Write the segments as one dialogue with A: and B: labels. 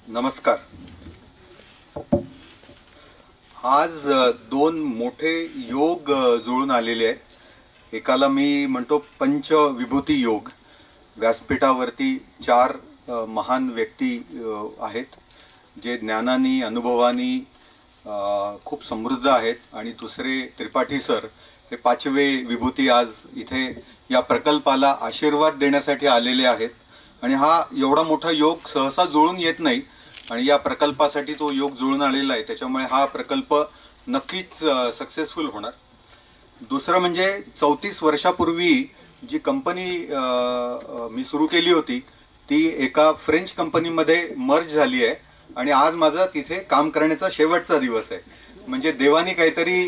A: नमस्कार. आज दोन मोठे योग जुळून आलेले आहेत. एकाला मी म्हणतो पंचविभूती योग. व्यासपीठावरती चार महान व्यक्ती आहेत जे ज्ञानानी अनुभवानी खूप समृद्ध आहेत आणि दुसरे त्रिपाठी सर हे पाचवे विभूती आज इथे या प्रकल्पाला आशीर्वाद देण्यासाठी आलेले आहेत. आणि हा एवढा मोठा योग सहसा जुळून येत नाही आणि या प्रकल्पासाठी तो योग जुळून आलेला आहे. त्याच्यामुळे हा प्रकल्प नक्कीच सक्सेसफुल होणार. दुसरं म्हणजे 34 वर्षापूर्वी जी कंपनी मी सुरू केली होती ती एका फ्रेंच कंपनीमध्ये मर्ज झाली आहे आणि आज माझा तिथे काम करण्याचा शेवटचा दिवस आहे. म्हणजे देवानी काहीतरी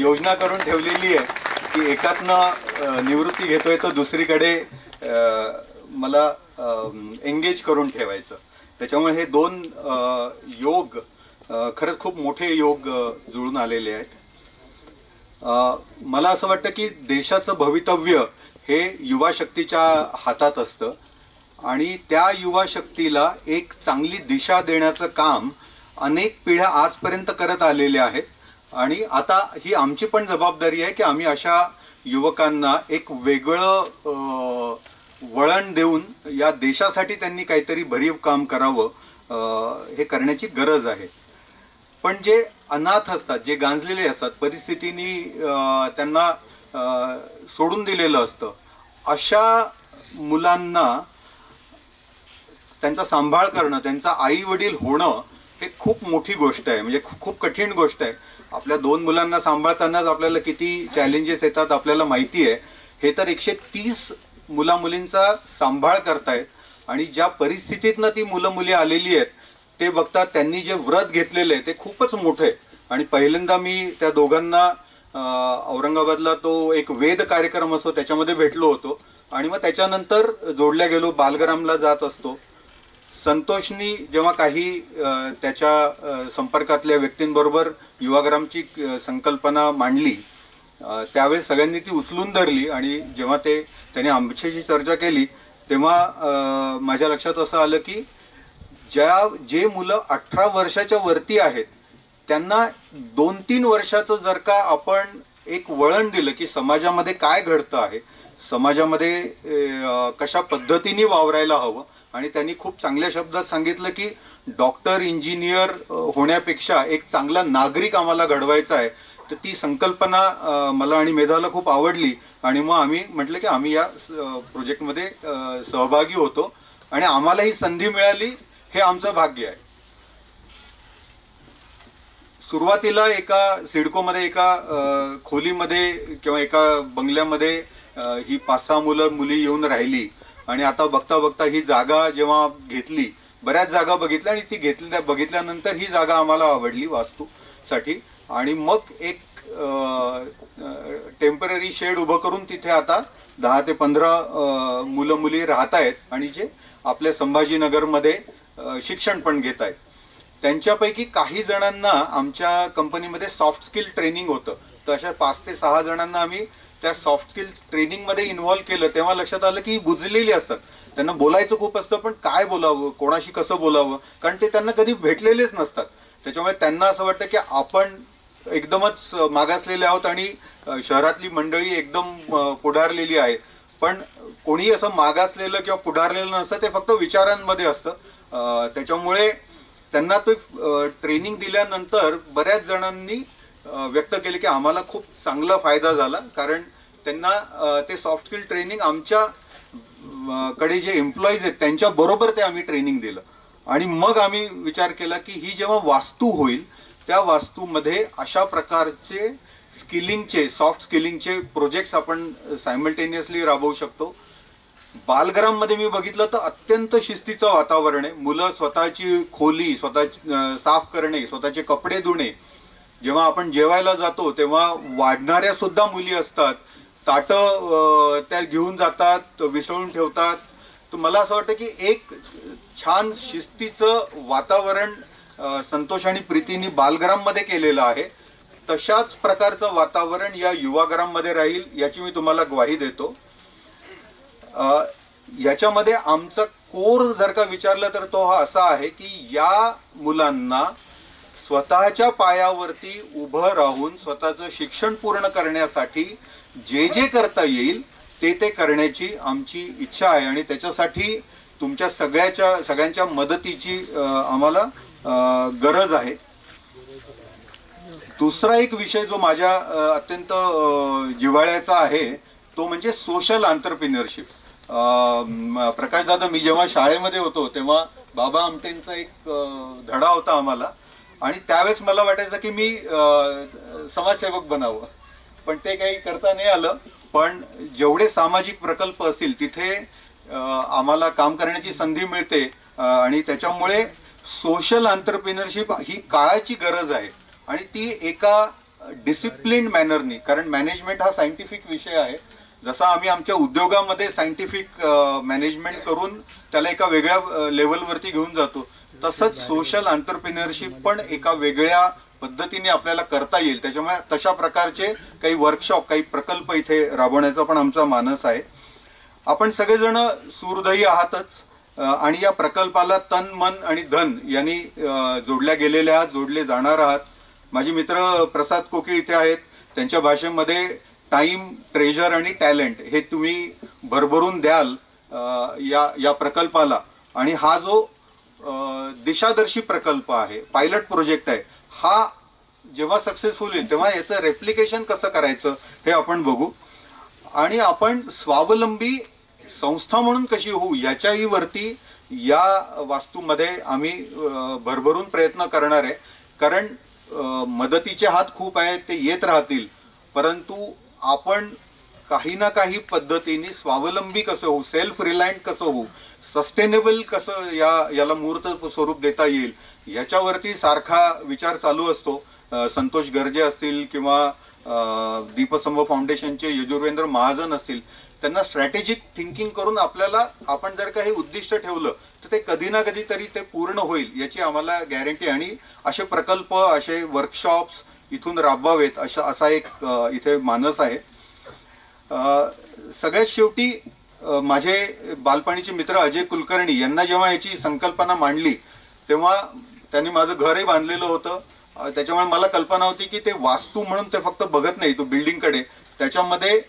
A: योजना करून ठेवलेली आहे की एकातनं निवृत्ती घेतोय तो दुसरीकडे मला एंगेज करून ठेवायचं. त्याच्यामुळे हे दोन योग खरंच खूप मोठे योग जुळून आलेले आहेत. मला असं वाटतं की देशाचं भवितव्य हे युवा शक्तीच्या हातात असतं आणि त्या युवा शक्तीला एक चांगली दिशा देण्याचं काम अनेक पिढ्या आजपर्यंत करत आलेल्या आहेत. आणि आता ही आमची पण जबाबदारी आहे की आम्ही अशा युवकांना एक वेगळं वळण देऊन या देशासाठी त्यांनी काहीतरी भरीव काम करावं हे करण्याची गरज आहे. पण जे अनाथ असतात, जे गांजलेले असतात, परिस्थितीने त्यांना सोडून दिलेलं असतं, अशा मुलांना त्यांचा सांभाळ करणं, त्यांचा आई वडील होणं हे खूप मोठी गोष्ट आहे. म्हणजे खूप कठीण गोष्ट आहे. आपल्या दोन मुलांना सांभाळतानाच आपल्याला किती चॅलेंजेस येतात आपल्याला माहिती आहे. हे तर 130 मुला मुलींचा सांभाळ करतायत आणि ज्या परिस्थितीतनं ती मुलं मुली आलेली आहेत ते बघतात. त्यांनी जे व्रत घेतलेलं आहे ते खूपच मोठं आहे. आणि पहिल्यांदा मी त्या दोघांना औरंगाबादला तो एक वेद कार्यक्रम असतो त्याच्यामध्ये भेटलो होतो आणि मग त्याच्यानंतर जोडल्या गेलो. बालग्रामला जात असतो. संतोषनी जेव्हा काही त्याच्या संपर्कातल्या व्यक्तींबरोबर युवाग्रामची संकल्पना मांडली त्यावेळेस सगळ्यांनी ती उचलून धरली आणि जेव्हा त्याने आमच्याशी चर्चा केली तेव्हा माझ्या लक्षात असं आलं की जे मुलं 18 वर्षाच्या वरती आहेत त्यांना 2-3 वर्षाचं जर का आपण एक वळण दिलं की समाजामध्ये काय घडतं आहे, समाजामध्ये कशा पद्धतीने वावरायला हवं. आणि त्यांनी खूप चांगल्या शब्दात सांगितलं की डॉक्टर इंजिनियर होण्यापेक्षा एक चांगला नागरिक आम्हाला घडवायचा आहे. तर ती संकल्पना मला आणि मेधाला खूप आवडली आणि मग आम्ही म्हटलं की आम्ही या प्रोजेक्टमध्ये सहभागी होतो आणि आम्हाला ही संधी मिळाली हे आमचं भाग्य आहे. सुरुवातीला एका सिडकोमध्ये एका खोलीमध्ये किंवा एका बंगल्यामध्ये ही 5-6 मुलं मुली येऊन राहिली आणि आता बघता बघता ही जागा जेव्हा घेतली, बऱ्याच जागा बघितल्या आणि ती बघितल्यानंतर ही जागा आम्हाला आवडली वास्तूसाठी आणि मग एक टेम्पररी शेड उभं करून तिथे आता 10 ते 15 मुलं मुली राहत आहेत आणि जे आपल्या संभाजीनगरमध्ये शिक्षण पण घेत आहेत. त्यांच्यापैकी काही जणांना आमच्या कंपनीमध्ये सॉफ्ट स्किल ट्रेनिंग होतं. तर अशा 5 ते 6 जणांना आम्ही त्या सॉफ्ट स्किल ट्रेनिंगमध्ये इन्व्हॉल्व केलं. तेव्हा लक्षात आलं की बुजलेली असतात. त्यांना बोलायचं खूप असतं पण काय बोलावं, कोणाशी कसं बोलावं, कारण ते त्यांना कधी भेटलेलेच नसतात. त्याच्यामुळे त्यांना असं वाटतं की आपण एकदमच मागासलेले आहोत आणि शहरातली मंडळी एकदम पुढारलेली आहे. पण कोणी असं मागासलेलं किंवा पुढारलेलं नसतं, ते फक्त विचारांमध्ये असतं. त्याच्यामुळे त्यांना तो ट्रेनिंग दिल्यानंतर बऱ्याच जणांनी व्यक्त केले की आम्हाला खूप चांगला फायदा झाला, कारण त्यांना ते सॉफ्ट स्किल ट्रेनिंग आमच्या कडे जे एम्प्लॉईज आहेत त्यांच्या बरोबर ते आम्ही ट्रेनिंग दिलं. आणि मग आम्ही विचार केला की ही जेव्हा वास्तू होईल त्या वास्तूमध्ये अशा प्रकारचे स्किलिंगचे, सॉफ्ट स्किलिंगचे प्रोजेक्ट्स आपण सायमल्टेनियसली राबवू शकतो. बालग्राममध्ये मी बघितलं तर अत्यंत शिस्तीचं वातावरण आहे. मुलं स्वतःची खोली साफ करणे, स्वतःचे कपडे धुणे, जेव्हा आपण जेवायला जातो तेव्हा वाढणाऱ्या सुद्धा मुली असतात, ताटं त्या घेऊन जातात, विसळून ठेवतात. तर मला असं वाटतं की एक छान शिस्तीचं वातावरण संतोष आणि प्रीतीनी बालग्राममध्ये केलेलं आहे. तशाच प्रकारचं वातावरण या युवाग्राममध्ये राहील याची मी तुम्हाला ग्वाही देतो. याच्यामध्ये आमचं कोर जर का विचारलं तर तो हा असा आहे की या मुलांना स्वतःच्या पायावरती उभं राहून स्वतःचं शिक्षण पूर्ण करण्यासाठी जे जे करता येईल ते करण्याची आमची इच्छा आहे आणि त्याच्यासाठी तुमच्या सगळ्यांच्या मदतीची आम्हाला गरज आहे. दुसरा एक विषय जो माझ्या अत्यंत जिव्हाळ्याचा आहे तो म्हणजे सोशल एंटरप्रेन्योरशिप. प्रकाश दादा, मी जेव्हा शाळेमध्ये होतो तेव्हा बाबा आमटेंचा एक धडा होता आम्हाला आणि त्यावेळेस मला वाटायचं की मी समाजसेवक बनावं, पण ते काही करता नाही आलं. पण जेवढे सामाजिक प्रकल्प असतील तिथे आम्हाला काम करण्याची संधी मिळते आणि त्याच्यामुळे सोशल एंटरप्रेन्योरशिप ही काळाची गरज आहे आणि ती एका डिसिप्लिन्ड मॅनरनी, कारण मॅनेजमेंट हा सायंटिफिक विषय आहे. जसा आम्ही आमच्या उद्योगामध्ये सायंटिफिक मॅनेजमेंट करून त्याला एका वेगळ्या लेवलवरती घेऊन जातो, तसंच सोशल एंटरप्रेन्योरशिप पण एका वेगळ्या पद्धतीने आपल्याला करता येईल. त्याच्यामुळे तशा प्रकारचे काही वर्कशॉप, काही प्रकल्प इथे राबवण्याचा पण आमचा मानस आहे. आपण सगळेजण सुहृदयी आहातच आणि या प्रकल्पाला तन मन आणि धन यांनी जोडल्या गेलेले आहात, जोडले जाणार आहात. माझे मित्र प्रसाद कोकिळ इथे आहेत. त्यांच्या भाषेमध्ये टाइम, ट्रेजर आणि टॅलेंट हे तुम्ही भरभरून द्याल या प्रकल्पाला. आणि हा जो दिशादर्शी प्रकल्प आहे, पायलट प्रोजेक्ट आहे, हा जेव्हा सक्सेसफुल होईल तेव्हा याचं रेप्लिकेशन कसं करायचं हे आपण बघू आणि आपण स्वावलंबी संस्था म्हणून कशी होऊ याच्याही वरती या वास्तूमध्ये आम्ही भरभरून प्रयत्न करणार आहे. कारण मदतीचे हात खूप आहेत, ते येत राहतील, परंतु आपण काही ना काही पद्धतीने स्वावलंबी कसं होऊ, सेल्फ रिलायंट कसं होऊ, सस्टेनेबल कसं याला मूर्त स्वरूप देता येईल याच्यावरती सारखा विचार चालू असतो. संतोष गर्जे असतील किंवा दीपस्तंभ फाउंडेशनचे यजुर्वेंद्र महाजन असतील, त्यांना स्ट्रॅटेजिक थिंकिंग करून आपण जर काही उद्दिष्ट ठेवलं तर ते कधी ना कधी तरी ते पूर्ण होईल याची आम्हाला गॅरंटी. आणि असे प्रकल्प, असे वर्कशॉप्स इथून राबवावेत असा एक इथे मानस आहे. सगळ्यात शेवटी माझे बालपणीचे मित्र अजय कुलकर्णी यांना जेव्हा याची संकल्पना मांडली तेव्हा त्यांनी माझं घरही बांधलेलं होतं. त्याच्यामुळे मला कल्पना होती की ते वास्तू म्हणून ते फक्त बघत नाही तो बिल्डिंगकडे, त्याच्यामध्ये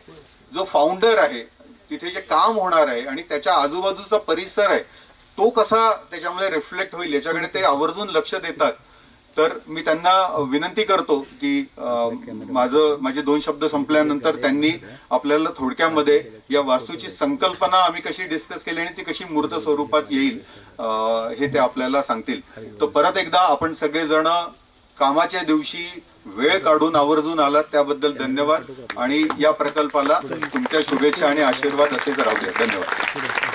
A: जो फाउंडर आहे, तिथे जे काम होणार आहे आणि त्याच्या आजूबाजूचा परिसर आहे तो कसा त्याच्यामध्ये रिफ्लेक्ट होईल याच्याकडे ते आवर्जून लक्ष देतात. तर मी त्यांना विनंती करतो की माझे 2 शब्द संपल्यानंतर त्यांनी आपल्याला थोडक्यामध्ये या वास्तूची संकल्पना आम्ही कशी डिस्कस केली आणि ती कशी मूर्त स्वरूपात येईल हे ते आपल्याला सांगतील. तर परत एकदा आपण सगळेजण कामाच्या दिवशी वेळ काढून आवर्जून आलात त्याबद्दल धन्यवाद आणि या प्रकल्पाला तुमच्या शुभेच्छा आणि आशीर्वाद असेच राहू द्या. धन्यवाद.